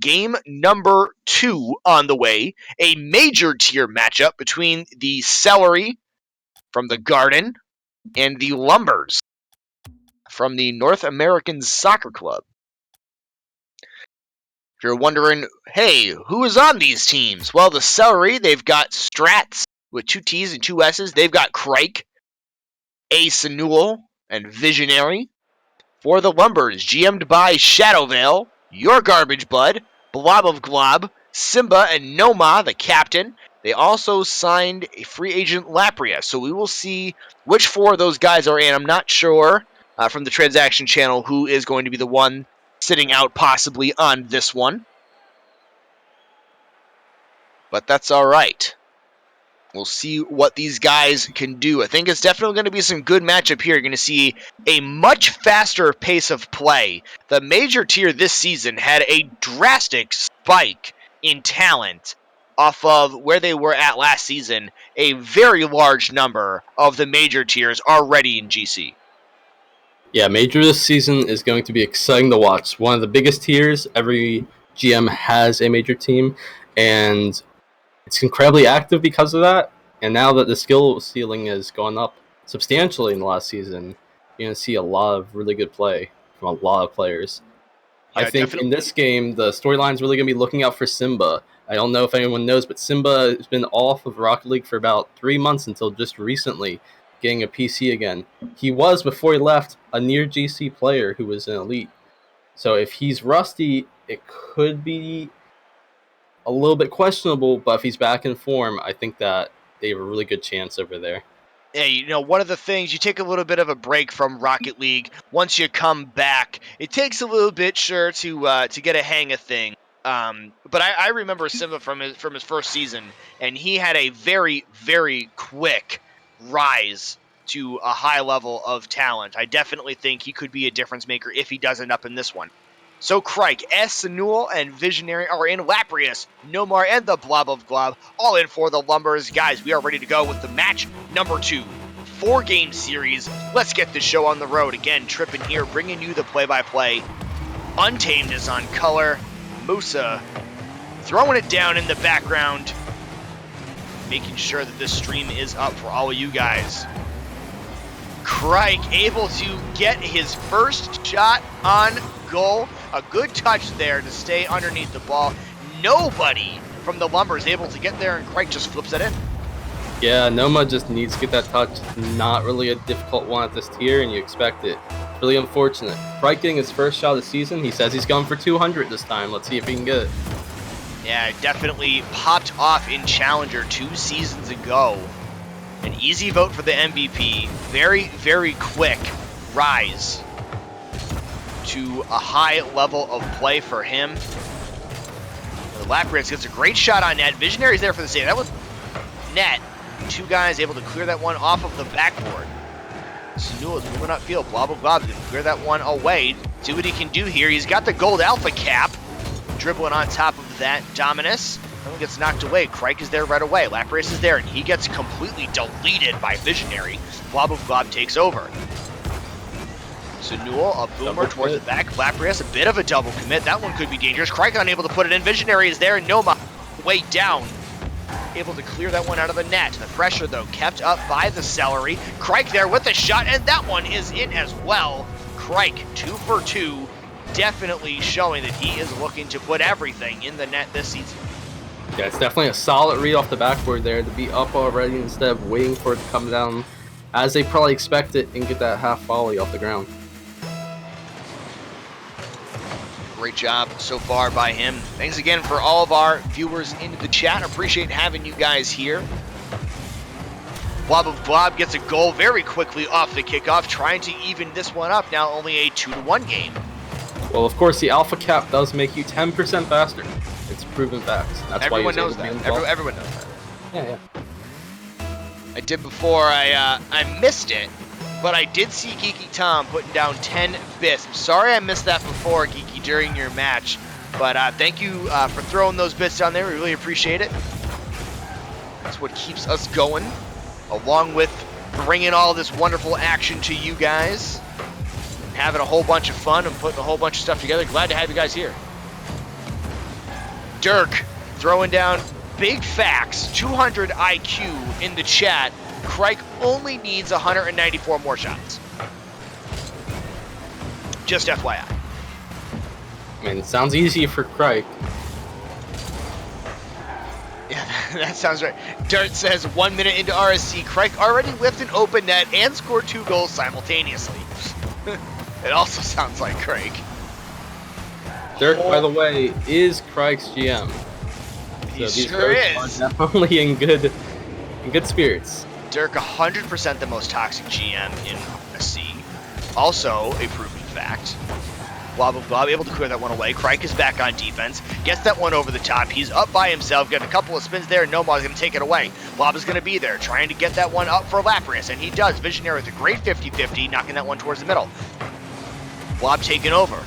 game number 2 on the way. A major tier matchup between the Celery from the Garden and the Lumbers from the North American Soccer Club. If you're wondering, hey, who is on these teams? Well, the Celery, they've got Strats with 2 T's and 2 S's. They've got Crike, Ace Newell, and Visionary. For the Lumbers, GM'd by Shadowvale, Your Garbage Bud, Blob of Glob, Simba, and Noma, the captain. They also signed a free agent Lapria, so we will see which 4 of those guys are in. I'm not sure from the transaction channel who is going to be the one sitting out possibly on this one. But that's all right. We'll see what these guys can do. I think it's definitely going to be some good matchup here. You're going to see a much faster pace of play. The major tier this season had a drastic spike in talent off of where they were at last season. A very large number of the major tiers already in GC. Yeah, Major this season is going to be exciting to watch. One of the biggest tiers. Every GM has a Major team, and it's incredibly active because of that. And now that the skill ceiling has gone up substantially in the last season, you're going to see a lot of really good play from a lot of players. Yeah, I think definitely. In this game, the storyline's really going to be looking out for Simba. I don't know if anyone knows, but Simba has been off of Rocket League for about 3 months until just recently getting a PC again. He was, before he left, a near GC player who was an elite. So if he's rusty, it could be a little bit questionable, but if he's back in form, I think that they have a really good chance over there. Yeah, you know, one of the things, you take a little bit of a break from Rocket League. Once you come back, it takes a little bit, sure, to get a hang of things. But I remember Simba from his first season, and he had a very, very quick rise to a high level of talent. I definitely think he could be a difference maker if he does end up in this one. So Crike, S. Newell, and Visionary are in. Laprius, Nomar, and the Blob of Glob all in for the Lumbers. Guys, we are ready to go with the match number 2. 4-game series. Let's get this show on the road. Again, Trippin here, bringing you the play-by-play. Untamed is on color. Musa throwing it down in the background, making sure that this stream is up for all of you guys. Crike able to get his first shot on goal. A good touch there to stay underneath the ball. Nobody from the Lumbers able to get there, and Crike just flips it in. Yeah, Noma just needs to get that touch. Not really a difficult one at this tier, and you expect it. Really unfortunate. Crike getting his first shot of the season. He says he's going for 200 this time. Let's see if he can get it. Yeah, it definitely popped off in Challenger 2 seasons ago. An easy vote for the MVP. Very, very quick rise to a high level of play for him. The Lapritz gets a great shot on net. Visionary's there for the save. That was net. 2 guys able to clear that one off of the backboard. Newell is moving upfield. Blob of Glob can clear that one away. See what he can do here. He's got the gold alpha cap. Dribbling on top of that. Dominus. That one gets knocked away. Crike is there right away. Lapras is there, and he gets completely deleted by Visionary. Blob of Glob takes over. So Newell, a boomer towards the back. Lapras, a bit of a double commit. That one could be dangerous. Crike unable to put it in. Visionary is there, and Noma way down. Able to clear that one out of the net. The pressure, though, kept up by the Celery. Crike there with the shot, and that one is in as well. Crike, 2 for 2, definitely showing that he is looking to put everything in the net this season. Yeah, it's definitely a solid read off the backboard there to be up already instead of waiting for it to come down as they probably expect it and get that half volley off the ground. Great job so far by him. Thanks again for all of our viewers into the chat. Appreciate having you guys here. Blob of Glob gets a goal very quickly off the kickoff, trying to even this one up. Now only a 2-1 game. Well, of course, the alpha cap does make you 10% faster. It's proven fact. That's everyone knows that. Everyone knows that. Yeah. I did before I missed it. But I did see Geeky Tom putting down 10 bits. I'm sorry I missed that before, Geeky, during your match. But thank you for throwing those bits down there. We really appreciate it. That's what keeps us going, along with bringing all this wonderful action to you guys. Having a whole bunch of fun and putting a whole bunch of stuff together. Glad to have you guys here. Dirk throwing down big facts, 200 IQ in the chat. Crike only needs 194 more shots. Just FYI. I mean, it sounds easy for Crike. Yeah, that sounds right. Dirt says 1 minute into RSC, Crike already whipped an open net and scored 2 goals simultaneously. It also sounds like Crike. Dirk, by the way, is Crike's GM. He So these sure folks is. are definitely in good spirits. Dirk, 100% the most toxic GM in RSC. Also, a proven fact. Blob able to clear that one away. Crike is back on defense. Gets that one over the top. He's up by himself. Got a couple of spins there. Noma's going to take it away. Blob is going to be there, trying to get that one up for Lapras, and he does. Visionary with a great 50-50, knocking that one towards the middle. Blob taking over.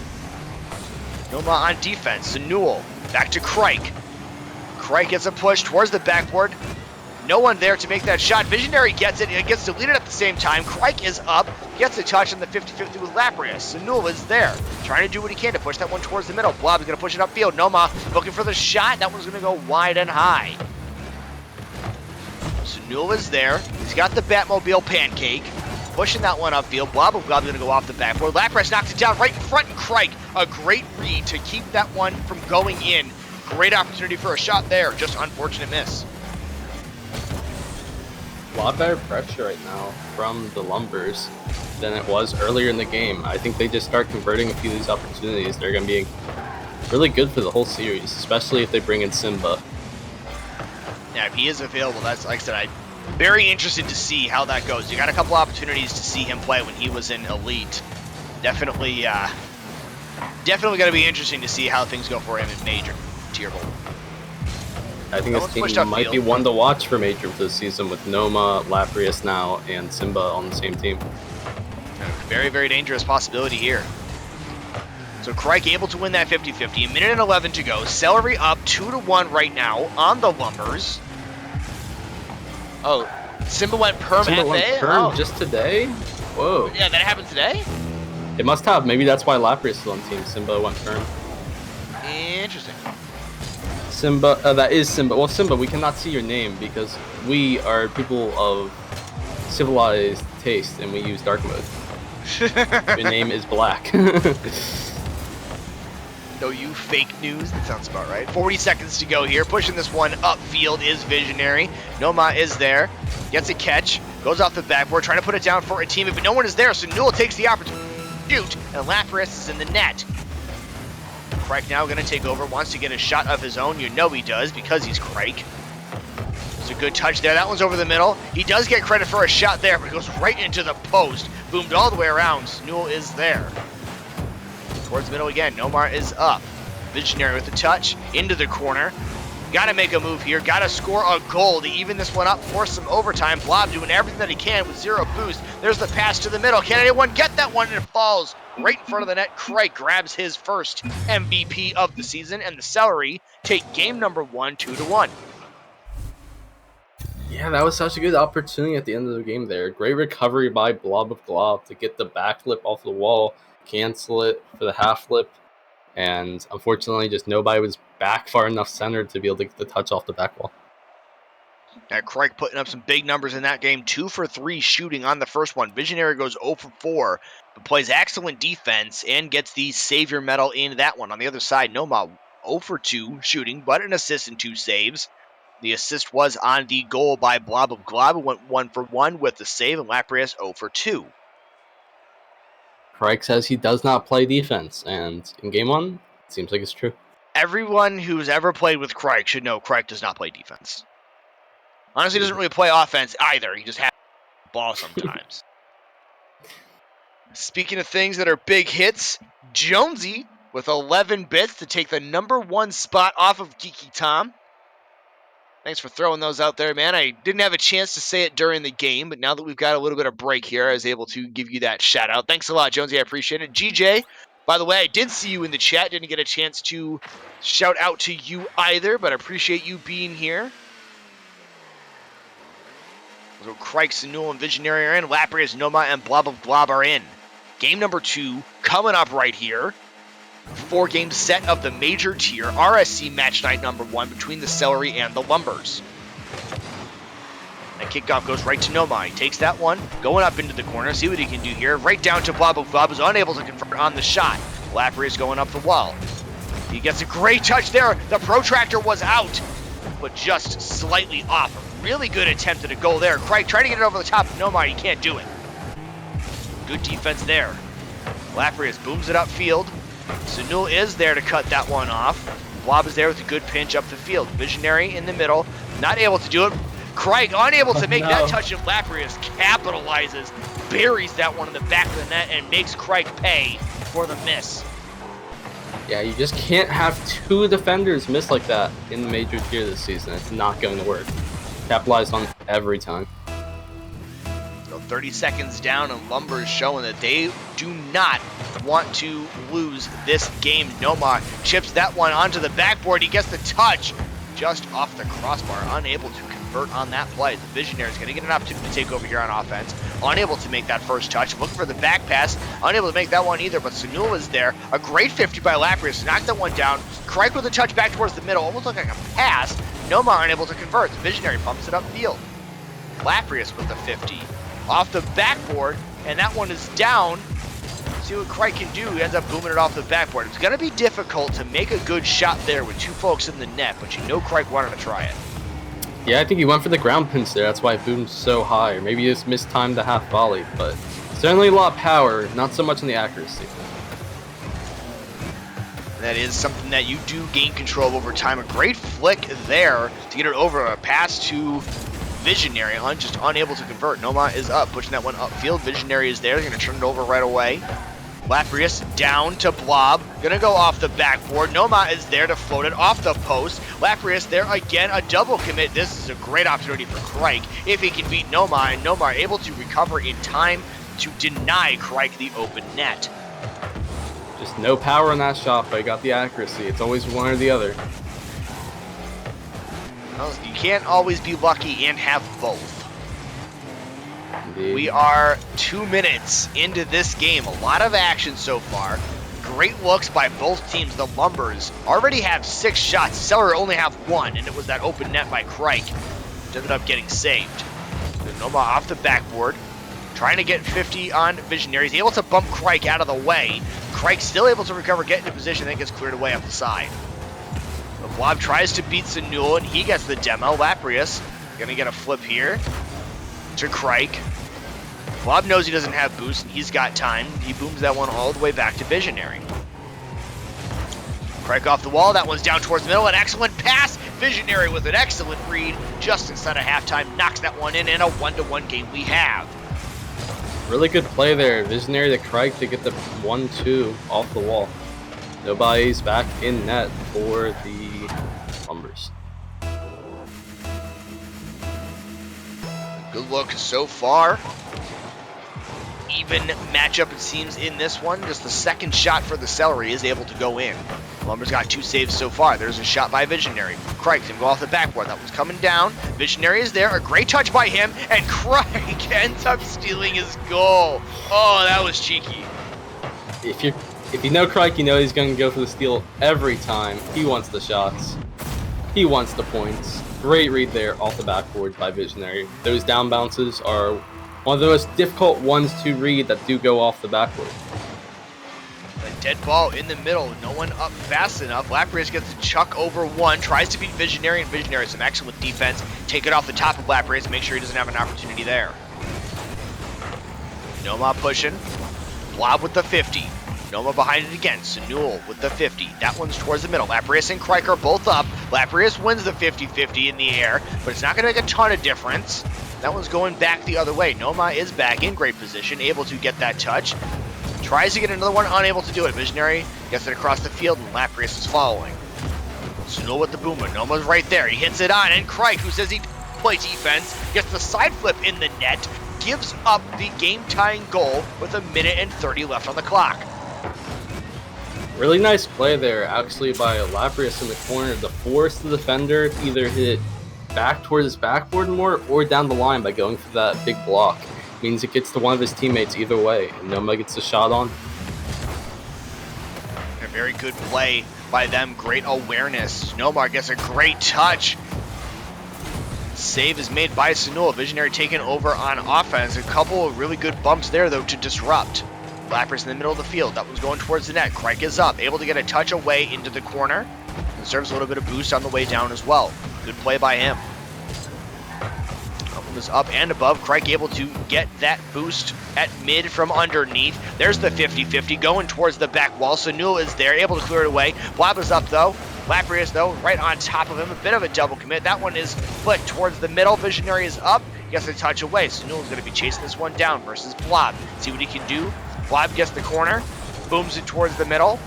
Noma on defense. Newell back to Crike. Crike gets a push towards the backboard. No one there to make that shot. Visionary gets it, and it gets deleted at the same time. Crike is up, gets a touch on the 50-50 with Lapras. Newell is there, trying to do what he can to push that one towards the middle. Blob is going to push it upfield. Noma looking for the shot. That one's going to go wide and high. So Newell is there. He's got the Batmobile pancake. Pushing that one upfield. Blob is going to go off the backboard. Lapras knocks it down right in front, and Crike, a great read to keep that one from going in. Great opportunity for a shot there. Just unfortunate miss. A lot better pressure right now from the Lumbers than it was earlier in the game. I think they just start converting a few of these opportunities. They're going to be really good for the whole series, especially if they bring in Simba. Yeah, if he is available, that's, like I said, I'm very interested to see how that goes. You got a couple opportunities to see him play when he was in Elite. Definitely going to be interesting to see how things go for him in Major tier goal. I think this team might be one to watch for Major this season with Noma, Lapras now, and Simba on the same team. Very, very dangerous possibility here. So Crike able to win that 50-50. A minute and 11 to go. Celery up 2-1 right now on the Lumbers. Oh, Simba went perm Simba FA? went perm Oh. Just today? Whoa. Yeah, that happened today? It must have. Maybe that's why Lapras is on team. Simba went perm. Interesting. Simba, that is Simba. Well, Simba, we cannot see your name because we are people of civilized taste and we use dark mode. Your name is black. No, you fake news. That sounds about right. 40 seconds to go here. Pushing this one upfield is Visionary. Noma is there. Gets a catch. Goes off the backboard. Trying to put it down for a teammate, but no one is there. So Newell takes the opportunity to shoot, and Lapras is in the net. Crike now going to take over. Wants to get a shot of his own. You know he does because he's Crike. There's a good touch there. That one's over the middle. He does get credit for a shot there, but it goes right into the post. Boomed all the way around. Newell is there. Towards the middle again. Nomar is up. Visionary with the touch. Into the corner. Got to make a move here. Got to score a goal to even this one up. Force some overtime. Blob doing everything that he can with 0 boost. There's the pass to the middle. Can anyone get that one? And it falls right in front of the net. Crike grabs his first MVP of the season. And the Celery take game number 1, 2-1. Yeah, that was such a good opportunity at the end of the game there. Great recovery by Blob of Glob to get the backflip off the wall, cancel it for the half flip, and unfortunately just nobody was back far enough centered to be able to get the touch off the back wall. Crike putting up some big numbers in that game. 2 for 3 shooting on the first one. Visionary goes 0 for 4, but plays excellent defense and gets the Savior medal in that one. On the other side, Noma 0 for 2 shooting, but an assist and 2 saves. The assist was on the goal by Blob of Glob, who went 1 for 1 with the save, and Lapras 0 for 2. Crike says he does not play defense, and in game 1, it seems like it's true. Everyone who's ever played with Crike should know Crike does not play defense. Honestly, he doesn't really play offense either. He just has the ball sometimes. Speaking of things that are big hits, Jonesy with 11 bits to take the number 1 spot off of Geeky Tom. Thanks for throwing those out there, man. I didn't have a chance to say it during the game, but now that we've got a little bit of break here, I was able to give you that shout out. Thanks a lot, Jonesy. I appreciate it. GJ, by the way, I did see you in the chat. Didn't get a chance to shout out to you either, but I appreciate you being here. So Crike, Newell, and Visionary are in. Lapras, Noma, and Blob of Glob are in. Game number 2 coming up right here. 4-game set of the major tier RSC match night number 1 between the Celery and the Lumbers. That kickoff goes right to Nomai. He takes that one, going up into the corner. See what he can do here. Right down to Bob. Bob is unable to convert on the shot. Lapri is going up the wall. He gets a great touch there. The protractor was out, but just slightly off. Really good attempt at a goal there. Craig trying to get it over the top of Nomai. He can't do it. Good defense there. Lapri booms it upfield. Sunul is there to cut that one off. Blob is there with a good pinch up the field. Visionary in the middle. Not able to do it. Craig unable to make that touch, and Lapri capitalizes, buries that one in the back of the net, and makes Craig pay for the miss. Yeah, you just can't have 2 defenders miss like that in the major tier this season. It's not going to work. Capitalized on every time. So 30 seconds down, and Lumbers showing that they do not want to lose this game. Nomar chips that one onto the backboard. He gets the touch just off the crossbar, unable to convert on that play. The Visionary is going to get an opportunity to take over here on offense. Unable to make that first touch. Looking for the back pass. Unable to make that one either, but Sunul is there. A great 50 by Lapri to knock that one down. Craig with a touch back towards the middle. Almost looked like a pass. Nomar unable to convert. The Visionary pumps it upfield. Lapri with the 50. Off the backboard, and that one is down. See what Craig can do. He ends up booming it off the backboard. It's going to be difficult to make a good shot there with 2 folks in the net, but you know Craig wanted to try it. Yeah, I think he went for the ground pinch there. That's why it boomed so high. Or maybe he just mistimed the half volley, but certainly a lot of power, not so much in the accuracy. That is something that you do gain control over time. A great flick there to get it over. A pass to Visionary, just unable to convert. Noma is up, pushing that one upfield. Visionary is there. They're going to turn it over right away. Lapri down to Blob. Going to go off the backboard. Noma is there to float it off the post. Lapri there again, a double commit. This is a great opportunity for Craig if he can beat Noma, and Noma able to recover in time to deny Craig the open net. Just no power in that shot, but he got the accuracy. It's always one or the other. Well, you can't always be lucky and have both. Indeed. We are 2 minutes into this game. A lot of action so far. Great looks by both teams. The Lumbers already have 6 shots. Celery only have 1, and it was that open net by Crike. Which ended up getting saved. Noma off the backboard. Trying to get 50 on Visionary. He's able to bump Crike out of the way. Crike still able to recover, get into position, then gets cleared away up the side. The Blob tries to beat Sunul, and he gets the demo. Lapri gonna get a flip here to Crike. Blob knows he doesn't have boost, and he's got time. He booms that one all the way back to Visionary. Crike off the wall. That one's down towards the middle. An excellent pass. Visionary with an excellent read just inside of halftime. Knocks that one in, and a 1-1 game we have. Really good play there. Visionary to Craig to get the 1-2 off the wall. Nobody's back in net for the Lumbers. Good look so far. Even matchup, it seems, in this one. Just the second shot for the Celery is able to go in. Lumbers got 2 saves so far. There's a shot by Visionary. Craig can go off the backboard. That was coming down. Visionary is there. A great touch by him. And Craig ends up stealing his goal. Oh, that was cheeky. If you know Craig, you know he's going to go for the steal every time. He wants the shots. He wants the points. Great read there off the backboard by Visionary. Those down bounces are one of the most difficult ones to read that do go off the backboard. A dead ball in the middle. No one up fast enough. Lapri gets the chuck over one. Tries to beat Visionary, and Visionary some excellent defense. Take it off the top of Lapri. Make sure he doesn't have an opportunity there. Noma pushing. Blob with the 50. Noma behind it again. Sunul with the 50. That one's towards the middle. Lapri and Crike are both up. Lapri wins the 50-50 in the air, but it's not going to make a ton of difference. That one's going back the other way. Noma is back in great position, able to get that touch. Tries to get another one, unable to do it. Visionary gets it across the field, and Lapri is following. Sunul with the boomer. Noma's right there. He hits it on, and Crike, who says he play defense, gets the side flip in the net, gives up the game-tying goal with 1:30 left on the clock. Really nice play there, actually, by Labrius in the corner to force the defender to either hit back towards his backboard more or down the line by going for that big block. Means it gets to one of his teammates either way, and Noma gets the shot on. Very good play by them. Great awareness. Nomar gets a great touch. Save is made by Sunul. Visionary taken over on offense. A couple of really good bumps there, though, to disrupt. Lapras in the middle of the field. That one's going towards the net. Crike is up, able to get a touch away into the corner. Deserves a little bit of boost on the way down as well. Good play by him. That one was up and above. Crike able to get that boost at mid from underneath. There's the 50-50 going towards the back wall. Sunul is there, able to clear it away. Blob is up, though. Lapras, though, right on top of him. A bit of a double commit. That one is flicked towards the middle. Visionary is up. Gets a touch away. Sunul is going to be chasing this one down versus Blob. See what he can do. Blob gets the corner. Booms it towards the middle.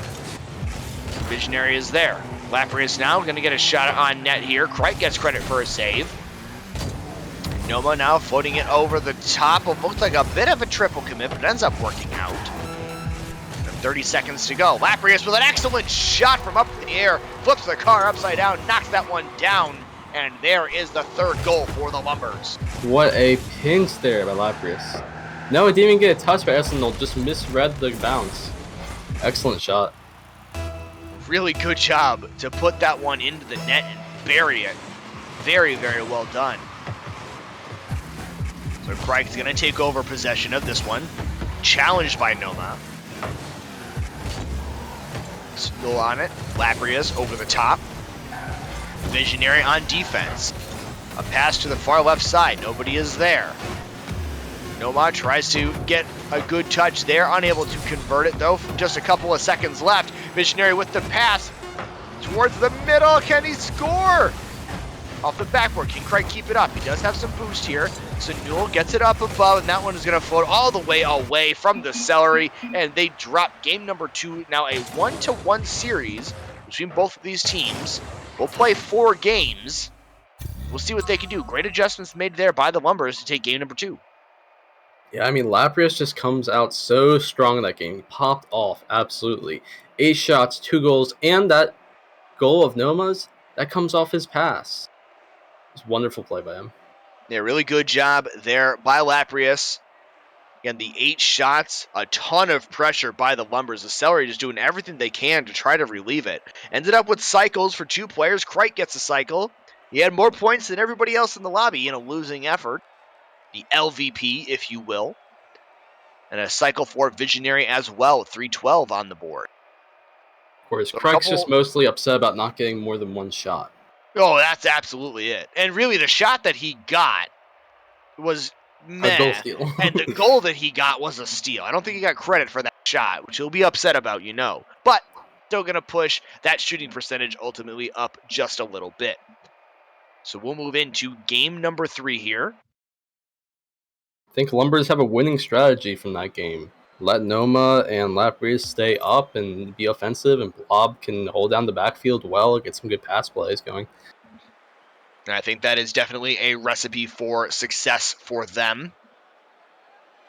Visionary is there. Lapras now going to get a shot on net here. Crike gets credit for a save. Noma now floating it over the top of looks like a bit of a triple commit, but ends up working out. 30 seconds to go. Lapras with an excellent shot from up in the air. Flips the car upside down, knocks that one down, and there is the third goal for the Lumbers. What a pinch there by Lapras. No, it didn't even get a touch by Arsenal, just misread the bounce. Excellent shot. Really good job to put that one into the net and bury it. Very, very well done. So Crike's going to take over possession of this one. Challenged by Noma. Still on it. Lapras over the top. Visionary on defense. A pass to the far left side. Nobody is there. Noma tries to get a good touch there. Unable to convert it, though. Just a couple of seconds left. Visionary with the pass towards the middle. Can he score? Off the backboard. Can Crike keep it up? He does have some boost here. So Newell gets it up above, and that one is going to float all the way away from the Celery. And they drop game number 2. Now a 1-1 series between both of these teams. We'll play 4 games. We'll see what they can do. Great adjustments made there by the Lumbers to take game number 2. Yeah, I mean, Lapras just comes out so strong in that game. He popped off, absolutely. 8 shots, 2 goals, and that goal of Noma's, that comes off his pass. It's a wonderful play by him. Yeah, really good job there by Lapras. Again, the 8 shots, a ton of pressure by the Lumbers. The Celery just doing everything they can to try to relieve it. Ended up with cycles for 2 players. Crike gets a cycle. He had more points than everybody else in the lobby in a losing effort. The LVP, if you will. And a cycle for Visionary as well, 312 on the board. Of course, So Crike's just mostly upset about not getting more than 1 shot. Oh, that's absolutely it. And really, the shot that he got was meh. A goal steal. And the goal that he got was a steal. I don't think he got credit for that shot, which he'll be upset about, you know. But still going to push that shooting percentage ultimately up just a little bit. So we'll move into game number 3 here. I think Lumbers have a winning strategy from that game. Let Noma and Lapras stay up and be offensive, and Blob can hold down the backfield well, get some good pass plays going. And I think that is definitely a recipe for success for them.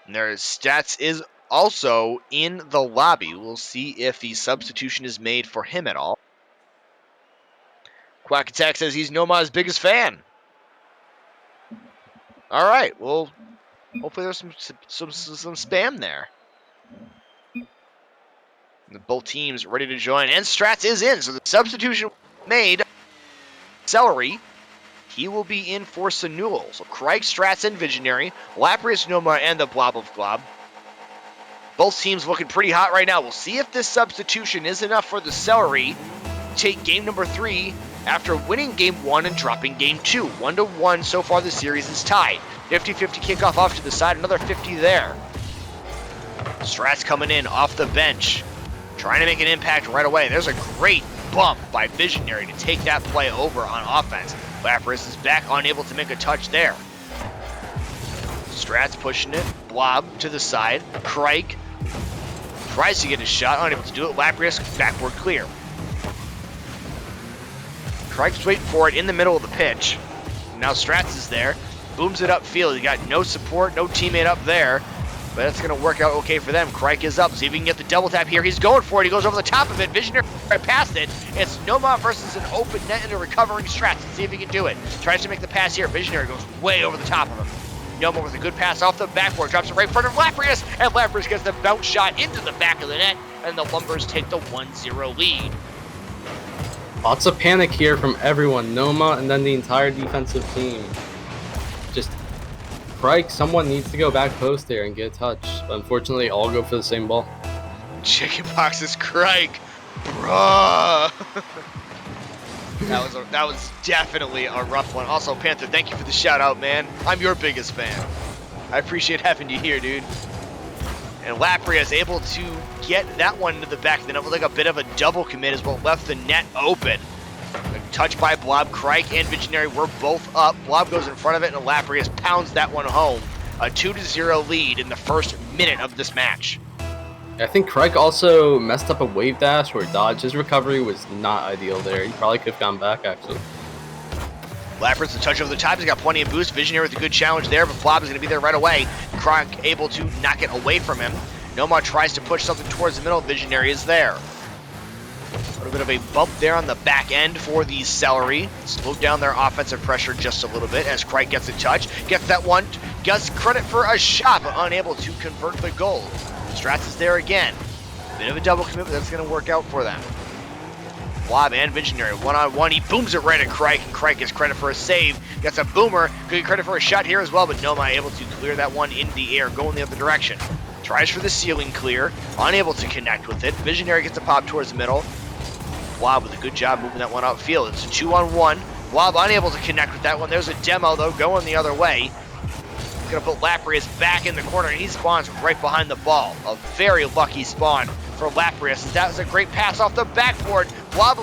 And their stats is also in the lobby. We'll see if the substitution is made for him at all. Quack Attack says he's Noma's biggest fan. All right, well, hopefully there's some spam there. And both teams ready to join, and Strats is in, so the substitution made. Celery, he will be in for Sunul. So Craig, Strats, and Visionary, Lapras, Noma, and the Blob of Glob. Both teams looking pretty hot right now. We'll see if this substitution is enough for the Celery to take game number 3 after winning game 1 and dropping game 2. 1-1 so far the series is tied. 50-50 kickoff off to the side, another 50 there. Strats coming in off the bench, trying to make an impact right away. There's a great bump by Visionary to take that play over on offense. Lapras is back, unable to make a touch there. Strats pushing it. Blob to the side. Crike tries to get a shot, unable to do it. Lapras backward clear. Crike's waiting for it in the middle of the pitch. Now Strats is there. Booms it upfield. He got no support, no teammate up there. But that's going to work out okay for them. Crike is up. See if he can get the double tap here. He's going for it. He goes over the top of it. Visionary right past it. It's Noma versus an open net and a recovering Strats. Let's see if he can do it. Tries to make the pass here. Visionary goes way over the top of him. Noma with a good pass off the backboard. Drops it right in front of Lapras. And Lapras gets the bounce shot into the back of the net. And and the Lumbers take the 1-0 lead. Lots of panic here from everyone, Noma and then the entire defensive team. Just, Crike, someone needs to go back post there and get a touch. But unfortunately, all go for the same ball. Chickenpox is Crike, bruh. That was definitely a rough one. Also, Panther, thank you for the shout out, man. I'm your biggest fan. I appreciate having you here, dude. And Lapria is able to get that one into the back. Then it was like a bit of a double commit as well, left the net open. A touch by Blob. Crike and Visionary were both up. Blob goes in front of it, and Lapria pounds that one home. A 2-0 lead in the first minute of this match. I think Crike also messed up a wave dash or dodge. His recovery was not ideal there. He probably could have gone back, actually. Lappers the touch over the top. He's got plenty of boost. Visionary with a good challenge there, but Blob is going to be there right away. Crike able to knock it away from him. Nomad tries to push something towards the middle. Visionary is there. A little bit of a bump there on the back end for the Celery. Slowed down their offensive pressure just a little bit as Crike gets a touch. Gets that one. Gets credit for a shot, but unable to convert the goal. Strats is there again. Bit of a double commit, but that's going to work out for them. Blob and Visionary, one-on-one. He booms it right at Crike, and Crike gets credit for a save. Gets a boomer. Could get credit for a shot here as well, but Noma able to clear that one in the air, going the other direction. Tries for the ceiling clear, unable to connect with it. Visionary gets a pop towards the middle. Blob with a good job moving that one outfield. It's a 2-on-1. Blob unable to connect with that one. There's a demo, though, going the other way. Gonna put Laprius back in the corner, and he spawns right behind the ball. A very lucky spawn for Laprius. That was a great pass off the backboard. Blob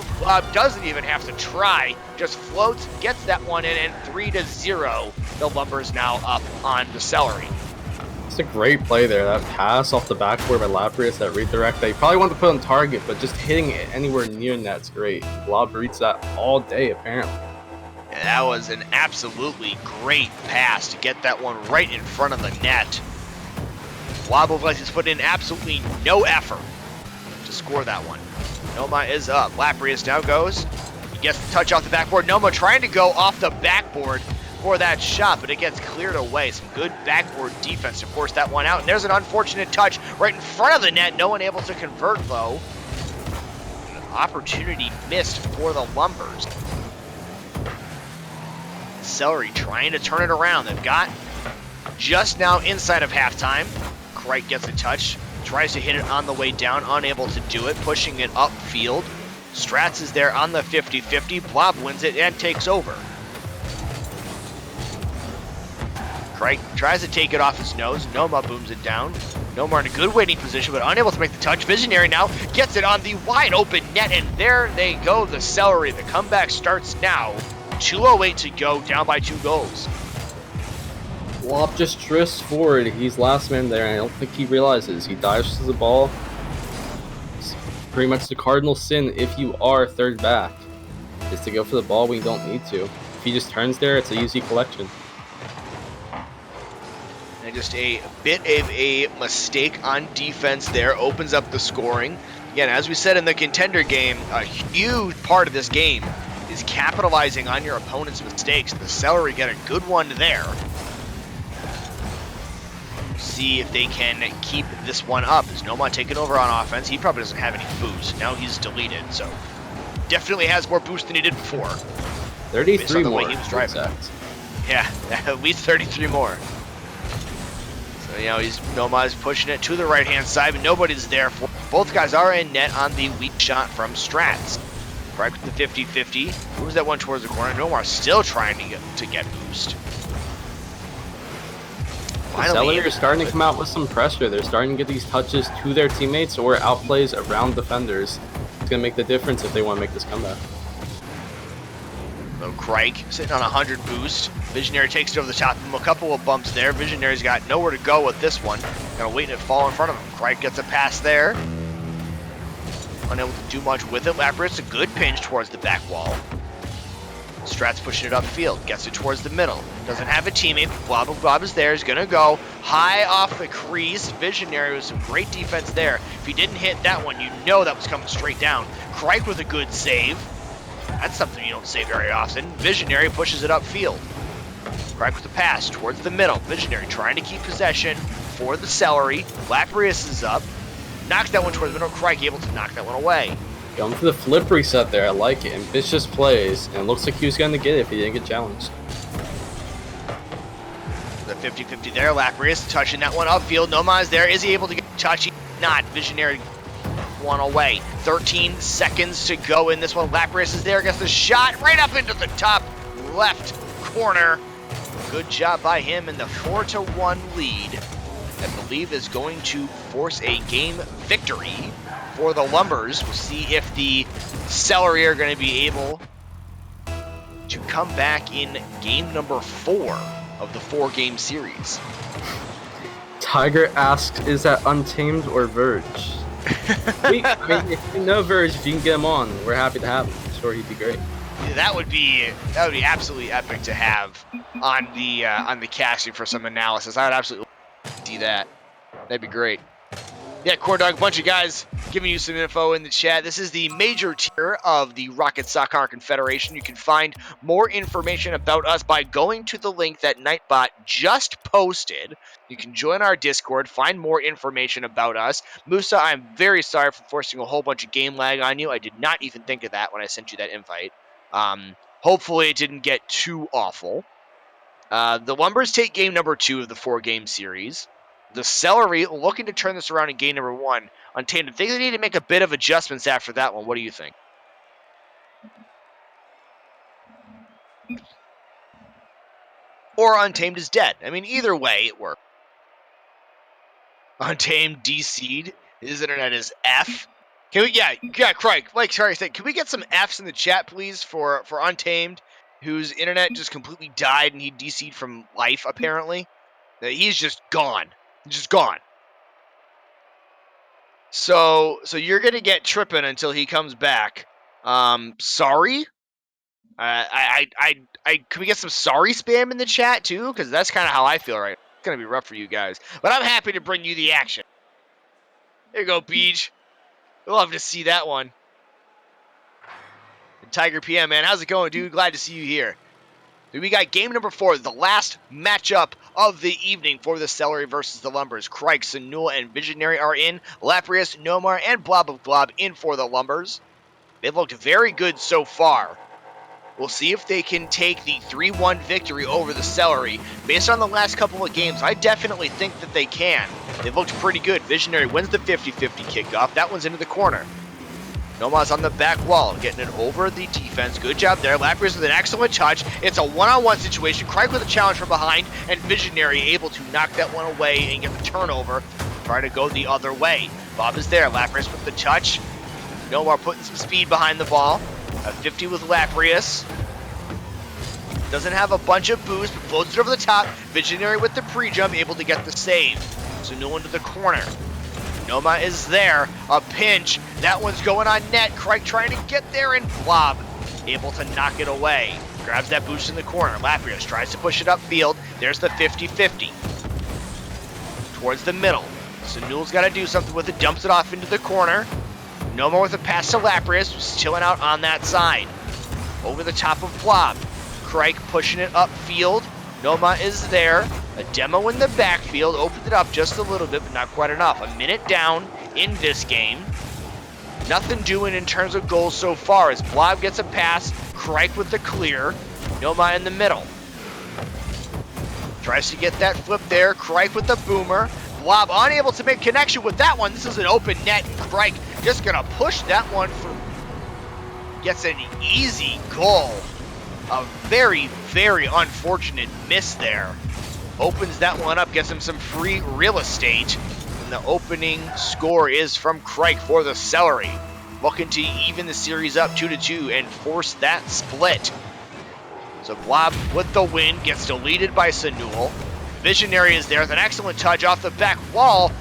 doesn't even have to try, just floats, gets that one in, and 3-0. The Lumbers now up on the Celery. It's a great play there. That pass off the backboard by Laprius, that redirect that you probably want to put on target, but just hitting it anywhere near net's great. Blob reads that all day, apparently. And that was an absolutely great pass to get that one right in front of the net. Blob has put in absolutely no effort to score that one. Noma is up. Laprius now goes. He gets the touch off the backboard. Noma trying to go off the backboard for that shot, but it gets cleared away. Some good backboard defense to force that one out. And there's an unfortunate touch right in front of the net. No one able to convert, though. An opportunity missed for the Lumbers. Celery trying to turn it around. They've got just now inside of halftime. Crike gets a touch. Tries to hit it on the way down. Unable to do it. Pushing it upfield. Strats is there on the 50-50. Blob wins it and takes over. Crike tries to take it off his nose. Noma booms it down. Noma in a good waiting position, but unable to make the touch. Visionary now gets it on the wide open net, and there they go, the Celery. The comeback starts now. 2:08 to go, down by 2 goals. Blob just drifts forward. He's last man there, and I don't think he realizes. He dives to the ball. It's pretty much the cardinal sin if you are third back, is to go for the ball when you don't need to. If he just turns there, it's an easy collection. And just a bit of a mistake on defense there opens up the scoring. Again, as we said in the contender game, a huge part of this game is capitalizing on your opponent's mistakes. The Celery get a good one there. See if they can keep this one up. Is Noma taking over on offense? He probably doesn't have any boost. Now he's deleted, so definitely has more boost than he did before. 33 the more. way he was driving. Yeah, at least 33 more. So, you know, Noma is pushing it to the right-hand side, but nobody's there for. Both guys are in net on the weak shot from Strats. Right with the 50-50. Moves that one towards the corner. Noma still trying to get boost. Celery are starting to come out with some pressure. They're starting to get these touches to their teammates or outplays around defenders. It's going to make the difference if they want to make this comeback. So Crike sitting on 100 boost. Visionary takes it over the top of him. A couple of bumps there. Visionary's got nowhere to go with this one. Gonna wait and fall in front of him. Crike gets a pass there. Unable to do much with it. Laprius a good pinch towards the back wall. Strats pushing it upfield. Gets it towards the middle. Doesn't have a teammate. Blob is there. He's going to go high off the crease. Visionary with some great defense there. If he didn't hit that one, you know that was coming straight down. Crike with a good save. That's something you don't say very often. Visionary pushes it upfield. Crike with the pass towards the middle. Visionary trying to keep possession for the Celery. Laprius is up. knocks that one towards the middle. Crike able to knock that one away. Going for the flip reset there. I like it. Ambitious plays. And it looks like he was going to get it if he didn't get challenged. The 50-50 there. Lapras touching that one upfield. Noma is there. Is he able to get touchy? Not. Visionary one away. 13 seconds to go in this one. Lapras is there. Gets the shot right up into the top left corner. Good job by him, and the 4-1 lead, I believe, is going to force a game victory for the Lumbers. We'll see if the Celery are going to be able to come back in game number 4 of the 4-game series. Tiger asks, is that Untamed or Verge? If you know Verge, if you can get him on, we're happy to have him. I'm sure he'd be great. That would be absolutely epic to have on the casting for some analysis. I would absolutely see that. That'd be great. Yeah, Corn Dog, a bunch of guys giving you some info in the chat. This is the major tier of the Rocket Soccer Confederation. You can find more information about us by going to the link that Nightbot just posted. You can join our Discord, find more information about us. Musa, I'm very sorry for forcing a whole bunch of game lag on you. I did not even think of that when I sent you that invite. Hopefully it didn't get too awful. The Lumbers take game number 2 of the 4-game series. The Celery looking to turn this around in game number 1. Untamed, I think they need to make a bit of adjustments after that one. What do you think? Or Untamed is dead. I mean, either way, it works. Untamed DC'd. His internet is F. Can we? Yeah, Craig. Like, sorry, can we get some Fs in the chat, please, for Untamed, whose internet just completely died and he DC'd from life, apparently? He's just gone. Just gone. So you're gonna get tripping until he comes back. Sorry. Can we get some sorry spam in the chat too? Because that's kind of how I feel right now. It's gonna be rough for you guys, but I'm happy to bring you the action. There you go, Beach. Love to see that one. And Tiger PM, man, how's it going, dude? Glad to see you here. We got game number 4, the last matchup of the evening for the Celery versus the Lumbers. Crike, Sanul, and Visionary are in. Lapras, Nomar, and Blob of Glob in for the Lumbers. They've looked very good so far. We'll see if they can take the 3-1 victory over the Celery. Based on the last couple of games, I definitely think that they can. They've looked pretty good. Visionary wins the 50-50 kickoff. That one's into the corner. Noma's on the back wall, getting it over the defense. Good job there. Lapras with an excellent touch. It's a one-on-one situation. Crike with a challenge from behind, and Visionary able to knock that one away and get the turnover. Try to go the other way. Bob is there. Lapras with the touch. Nomar putting some speed behind the ball. A 50 with Lapras. Doesn't have a bunch of boost, but floats it over the top. Visionary with the pre-jump, able to get the save. So no one to the corner. Noma is there. A pinch. That one's going on net. Crike trying to get there, and Blob able to knock it away. Grabs that boost in the corner. Lapras tries to push it upfield. There's the 50-50. Towards the middle. Sanul's got to do something with it. Dumps it off into the corner. Noma with a pass to Lapras. Who's chilling out on that side. Over the top of Blob. Crike pushing it upfield. Noma is there. A demo in the backfield. Opened it up just a little bit, but not quite enough. A minute down in this game. Nothing doing in terms of goals so far as Blob gets a pass. Crike with the clear. Noma in the middle. Tries to get that flip there. Crike with the boomer. Blob unable to make connection with that one. This is an open net. Crike just going to push that one through. Gets an easy goal. A very, very unfortunate miss there. Opens that one up, gets him some free real estate. And the opening score is from Crike for the Celery. Looking to even the series up 2-2 and force that split. So Blob with the win, gets deleted by Sanul. Visionary is there with an excellent touch off the back wall.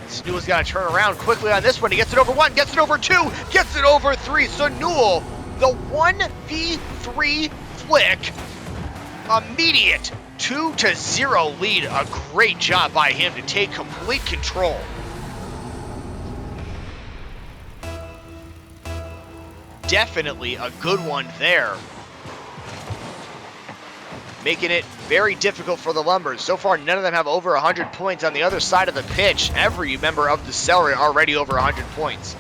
Sanul's got to turn around quickly on this one. He gets it over 1, gets it over 2, gets it over 3. Sanul, the 1v3 flick, immediate 2-0 lead. A great job by him to take complete control. Definitely a good one there. making it very difficult for the Lumbers. So far, none of them have over 100 points on the other side of the pitch. Every member of the Celery already over 100 points.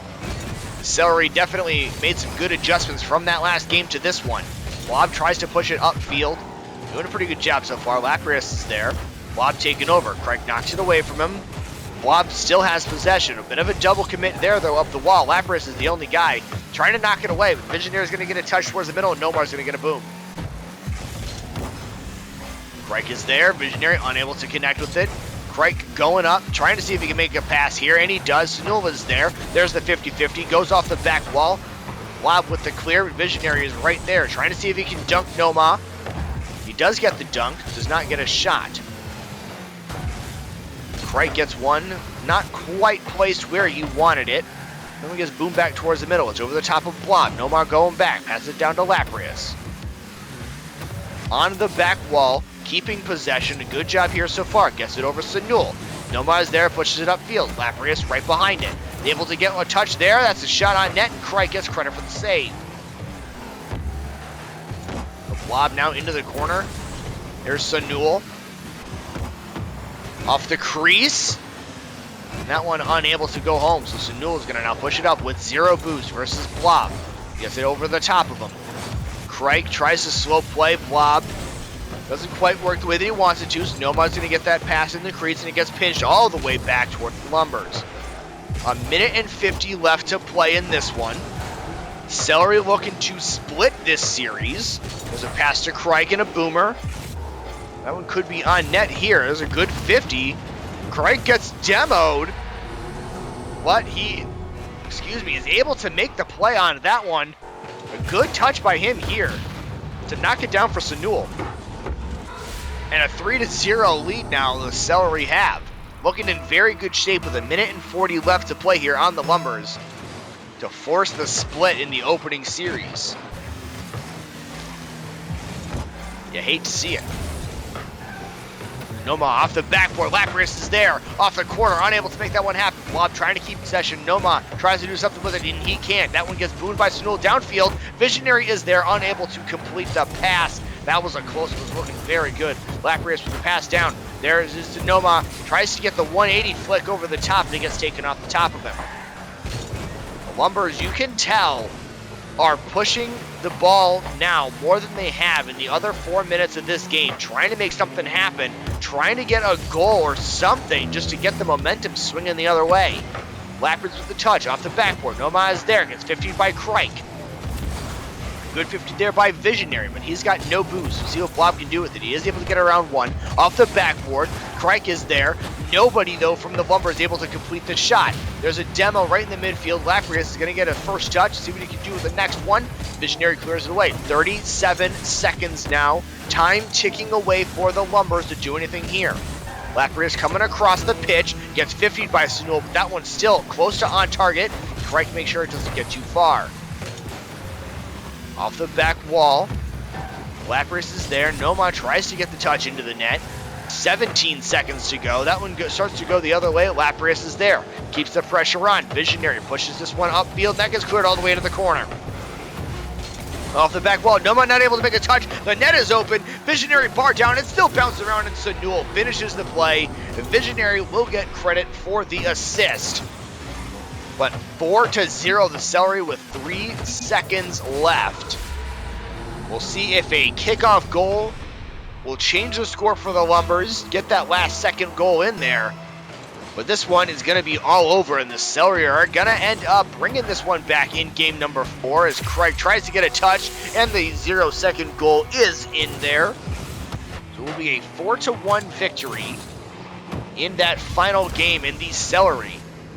Celery definitely made some good adjustments from that last game to this one. Blob tries to push it upfield. Doing a pretty good job so far. Lapras is there. Blob taking over. Craig knocks it away from him. Blob still has possession. A bit of a double commit there, though, up the wall. Lapras is the only guy trying to knock it away. But Visionary is going to get a touch towards the middle, and Nomar's going to get a boom. Craig is there. Visionary unable to connect with it. Craig going up, trying to see if he can make a pass here, and he does. Sunulva's there. There's the 50-50. Goes off the back wall. Blob with the clear. Visionary is right there, trying to see if he can dunk Noma. He does get the dunk, does not get a shot. Craig gets one, not quite placed where he wanted it. Then he gets boom back towards the middle. It's over the top of Blob. Nomar going back, passes it down to Lapras. On the back wall, keeping possession. A good job here so far. Gets it over Sunul. Nomar is there, pushes it upfield. Lapras right behind it. Able to get a touch there. That's a shot on net, and Craig gets credit for the save. The Blob now into the corner. There's Sunul. Off the crease. And that one unable to go home. So Sunul is going to now push it up with 0 boost versus Blob. Gets it over the top of him. Craig tries to slow play Blob. Doesn't quite work the way that he wants it to. So Nomad's going to get that pass in the crease, and it gets pinched all the way back toward the Lumbers. A minute and 50 left to play in this one. Celery looking to split this series. There's a pass to Craig and a boomer. That one could be on net here. There's a good 50. Craig gets demoed. But he, is able to make the play on that one. A good touch by him here to knock it down for Sunul. And a 3-0 lead now the Celery have. Looking in very good shape with a minute and 40 left to play here on the Lumbers to force the split in the opening series. You hate to see it. Noma off the backboard. Lapras is there. Off the corner. Unable to make that one happen. Blob trying to keep possession. Noma tries to do something with it, and he can't. That one gets boomed by Sunul downfield. Visionary is there. Unable to complete the pass. That was a close one. It was looking very good. Lapras with the pass down. There is to Noma. Tries to get the 180 flick over the top, and it gets taken off the top of him. The Lumbers, you can tell, are pushing the ball now more than they have in the other 4 minutes of this game, trying to make something happen, trying to get a goal or something just to get the momentum swinging the other way. Lapras with the touch off the backboard. Noma is there, gets 50 by Crike. Good 50 there by Visionary, but he's got no boost. We'll see what Blob can do with it. He is able to get around one. Off the backboard, Crike is there. Nobody, though, from the Lumber is able to complete the shot. There's a demo right in the midfield. Lapras is going to get a first touch. See what he can do with the next one. Visionary clears it away. 37 seconds now. Time ticking away for the Lumbers to do anything here. Lapras coming across the pitch. Gets 50 by Sunul, but that one's still close to on target. Crike makes sure it doesn't get too far. Off the back wall. Lapras is there. Noma tries to get the touch into the net. 17 seconds to go. That one starts to go the other way. Lapras is there. Keeps the pressure on. Visionary pushes this one upfield. That gets cleared all the way to the corner. Off the back wall. Noma not able to make a touch. The net is open. Visionary bar down. It still bounces around, and Sunul finishes the play. The Visionary will get credit for the assist. But 4-0 the Celery with 3 seconds left. We'll see if a kickoff goal will change the score for the Lumbers, get that last second goal in there. But this one is going to be all over, and the Celery are going to end up bringing this one back in game number 4 as Craig tries to get a touch, and the 0-second goal is in there. So it will be a 4-1 victory in that final game, and the Celery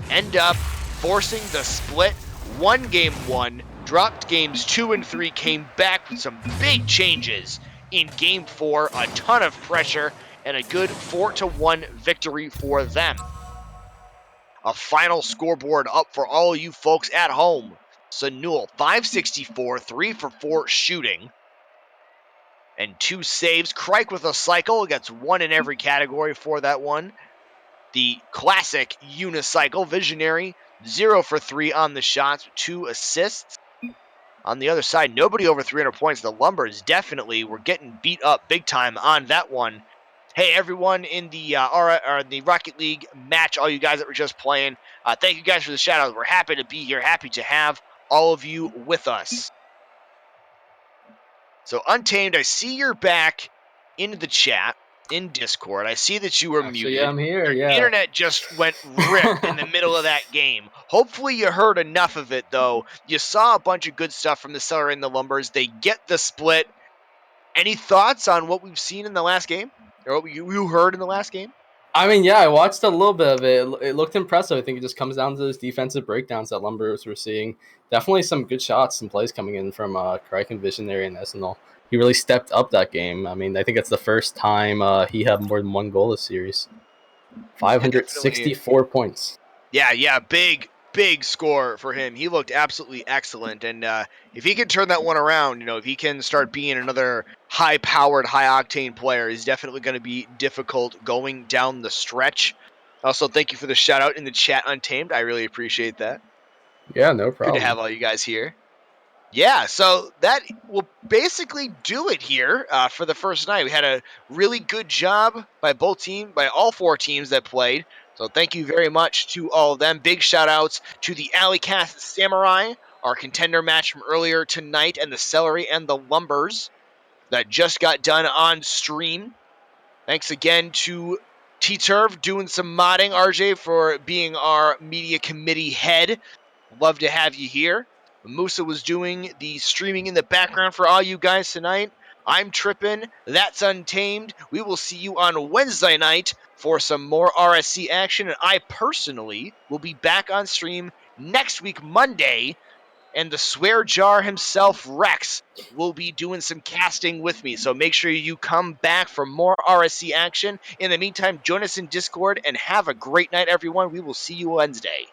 end up forcing the split. Won game 1, dropped games 2 and 3, came back with some big changes in game 4, a ton of pressure, and a good 4-1 victory for them. A final scoreboard up for all you folks at home. Sunul, 564, 3 for 4 shooting, and 2 saves. Crike with a cycle, gets 1 in every category for that one. The classic unicycle. Visionary, 0 for 3 on the shots, 2 assists. On the other side, nobody over 300 points. The Lumbers definitely were getting beat up big time on that one. Hey, everyone in the the Rocket League match, all you guys that were just playing, thank you guys for the shout out. We're happy to be here, happy to have all of you with us. So, Untamed, I see you're back into the chat in Discord. I see that you were Actually, muted. yeah, I'm here. Your Yeah. internet just went rip in the middle of that game. Hopefully, you heard enough of it, though. You saw a bunch of good stuff from the Celery and the Lumbers. They get the split. Any thoughts on what we've seen in the last game? Or what you heard in the last game? I mean, yeah, I watched a little bit of it. It looked impressive. I think it just comes down to those defensive breakdowns that Lumbers were seeing. Definitely some good shots and plays coming in from Kraken Visionary and Esenal. He really stepped up that game. I mean, I think it's the first time he had more than one goal this series. 564 points. Yeah, big score for him. He looked absolutely excellent, and if he can turn that one around, if he can start being another high-powered, high-octane player, he's definitely going to be difficult going down the stretch. Also, thank you for the shout-out in the chat, Untamed. I really appreciate that. Yeah, no problem. Good to have all you guys here. Yeah, so that will basically do it here for the first night. We had a really good job by all four teams that played. So thank you very much to all of them. Big shout outs to the Alleycast Samurai, our contender match from earlier tonight, and the Celery and the Lumbers that just got done on stream. Thanks again to T-Turv doing some modding, RJ, for being our media committee head. Love to have you here. Musa was doing the streaming in the background for all you guys tonight. I'm tripping. That's Untamed. We will see you on Wednesday night for some more RSC action. And I personally will be back on stream next week, Monday. And the swear jar himself, Rex, will be doing some casting with me. So make sure you come back for more RSC action. In the meantime, join us in Discord and have a great night, everyone. We will see you Wednesday.